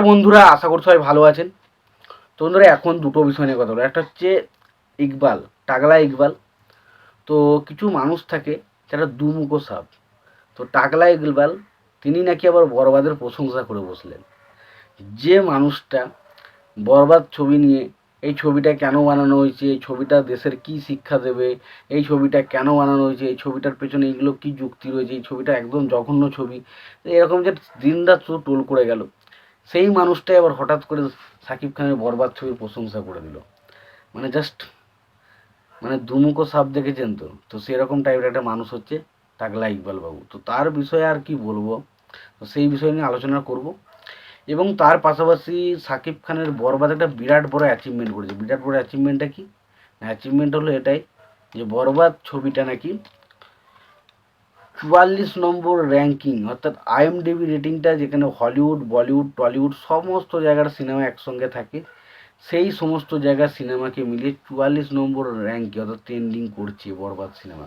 বন্ধুরা, আশা করছি সবাই ভালো আছেন। তো বন্ধুরা, এখন দুটো বিষয় নিয়ে কথা বলবো। একটা হচ্ছে ইকবাল, টাকলা ইকবাল। তো কিছু মানুষ থাকে যারা দুমুখো সাপ। তো টাকলা ইকবাল তিনি নাকি আবার বরবাদের প্রশংসা করে বসলেন। যে মানুষটা বরবাদ ছবি নিয়ে, এই ছবিটা কেন বানানো হয়েছে, এই ছবিটা দেশের কি শিক্ষা দেবে, এই ছবিটা কেন বানানো হয়েছে, এই ছবিটার পেছনে এইগুলো কি যুক্তি রয়েছে, এই ছবিটা একদম জঘন্য ছবি, এরকম যে দিনরাত শুধু টোল করে গেল, সেই মানুষটাই আবার হঠাৎ করে শাকিব খানের বরবাদ ছবির প্রশংসা করে দিল। মানে জাস্ট, মানে দুমুখো সাপ দেখেছেন তো? তো সেরকম টাইপের একটা মানুষ হচ্ছে টাকলা ইকবাল বাবু। তো তার বিষয়ে আর কি বলবো, তো সেই বিষয় নিয়ে আলোচনা করব। এবং তার পাশাপাশি শাকিব খানের বরবাদ একটা বিরাট বড় অ্যাচিভমেন্ট করেছে। বিরাট বড় অ্যাচিভমেন্টটা কি? অ্যাচিভমেন্ট হলো এটাই যে বরবাদ ছবিটা নাকি 44 নম্বর র্যাঙ্কিং, অর্থাৎ আইএমডিবি রেটিংটা, যেখানে হলিউড, বলিউড, টলিউড সমস্ত জায়গার সিনেমা একসঙ্গে থাকে, সেই সমস্ত জায়গার সিনেমাকে মিলিয়ে 44 নম্বর র্যাঙ্কে, অর্থাৎ ট্রেন্ডিং করছে বরবাদ সিনেমা।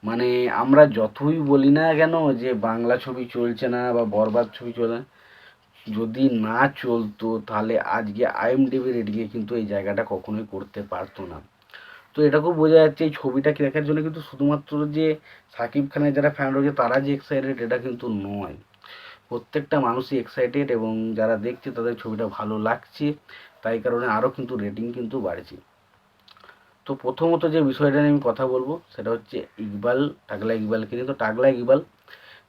মানে আমরা যতই বলি না কেন যে বাংলা ছবি চলছে না বা বরবাদ ছবি চলে না, যদি না চলতো তাহলে আজকে আইএমডিবি রেটিংয়ে কিন্তু এই জায়গাটা কখনোই করতে পারতো না। তো এটাকেও বোঝা যাচ্ছে এই ছবিটাকে দেখার জন্য কিন্তু শুধুমাত্র যে সাকিব খানের যারা ফ্যান রয়েছে তারা যে এক্সাইটেড, এটা কিন্তু নয়। প্রত্যেকটা মানুষই এক্সাইটেড এবং যারা দেখছে তাদের ছবিটা ভালো লাগছে, তাই কারণে আরও কিন্তু রেটিং কিন্তু বাড়ছে। তো প্রথমত যে বিষয়টা নিয়ে আমি কথা বলবো সেটা হচ্ছে ইকবাল, টাকলা ইকবালকে নিয়ে। তো টাকলা ইকবাল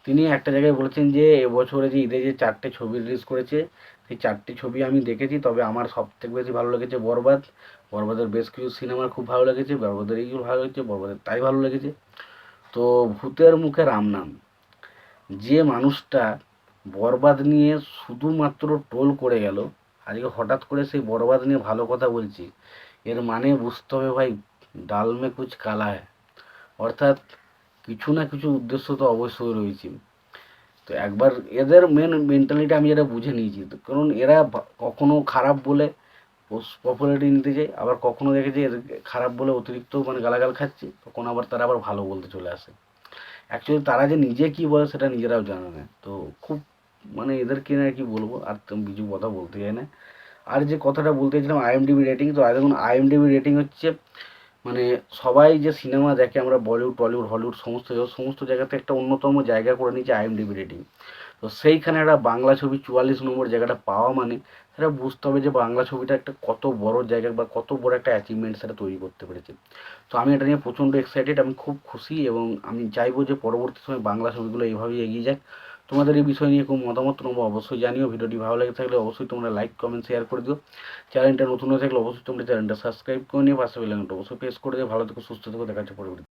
তিনি একটা জায়গায় বলেছেন যে এবছরে যে ঈদে যে 4টে ছবি রিলিজ করেছে, সেই 4টে ছবি আমি দেখেছি, তবে আমার সবথেকে বেশি ভালো লেগেছে বরবাদ। বরবাদের বেশ কিছু সিনেমা খুব ভালো লেগেছে, বরবাদের এইগুলো ভালো লেগেছে, বরবাদের তাই ভালো লেগেছে। তো ভূতের মুখে রাম নাম, যে মানুষটা বরবাদ নিয়ে শুধুমাত্র ট্রোল করে গেল, আজকে হঠাৎ করে সেই বরবাদ নিয়ে ভালো কথা বলছি, এর মানে বুঝতে হবে ভাই, ডাল মে কুছ কালা হ্যায়। অর্থাৎ কিছু না কিছু উদ্দেশ্য তো অবশ্যই রয়েছে। তো একবার এদের মেন মেন্টালিটি আমি যেটা বুঝে নিয়েছি, তো কারণ এরা কখনো খারাপ বলে পপুলারিটি নিতে চায়, আবার কখনো দেখেছে এদেরকে খারাপ বলে অতিরিক্ত মানে গালাগাল খাচ্ছে, তখন আবার তারা আবার ভালো বলতে চলে আসে। অ্যাকচুয়ালি তারা যে নিজে কি বলে সেটা নিজেরাও জানে না। তো খুব, মানে এদেরকে না কি বলবো, আর তো কিছু কথা বলতে চাই না। আর যে কথাটা বলতে চাইছিলাম আইএমডিবি রেটিং, তো দেখুন আইএমডিবি রেটিং হচ্ছে, মানে সবাই যে সিনেমা দেখে, আমরা বলিউড, টলিউড, হলিউড সমস্ত সমস্ত জায়গাতে একটা অন্যতম জায়গা করে নিয়েছে আইএমডিবি রেটিং। তো সেইখানে একটা বাংলা ছবি 44 নম্বর জায়গাটা পাওয়া মানে সেটা বুঝতে হবে যে বাংলা ছবিটা একটা কত বড় জায়গা বা কত বড় একটা অ্যাচিভমেন্ট সেটা তৈরি করতে পেরেছে। তো আমি এটা নিয়ে প্রচণ্ড এক্সাইটেড, আমি খুব খুশি এবং আমি চাইবো যে পরবর্তী সময় বাংলা ছবিগুলো এইভাবেই এগিয়ে যাক। তোমাদের এই বিষয় নিয়ে খুব মতামত তোমরা অবশ্যই জানিও। ভিডিওটি ভালো লেগে থাকলে অবশ্যই তোমরা লাইক, কমেন্ট, শেয়ার করে দিও। চ্যানেলটা নতুন হয়ে থাকলে অবশ্যই তোমরা চ্যানেলটা সাবস্ক্রাইব করে নিয়ে পাশে বেল আইকনটা অবশ্যই প্রেস করে দিও। ভালো থেকো, সুস্থ থেকো, দেখা হচ্ছে পরবর্তী।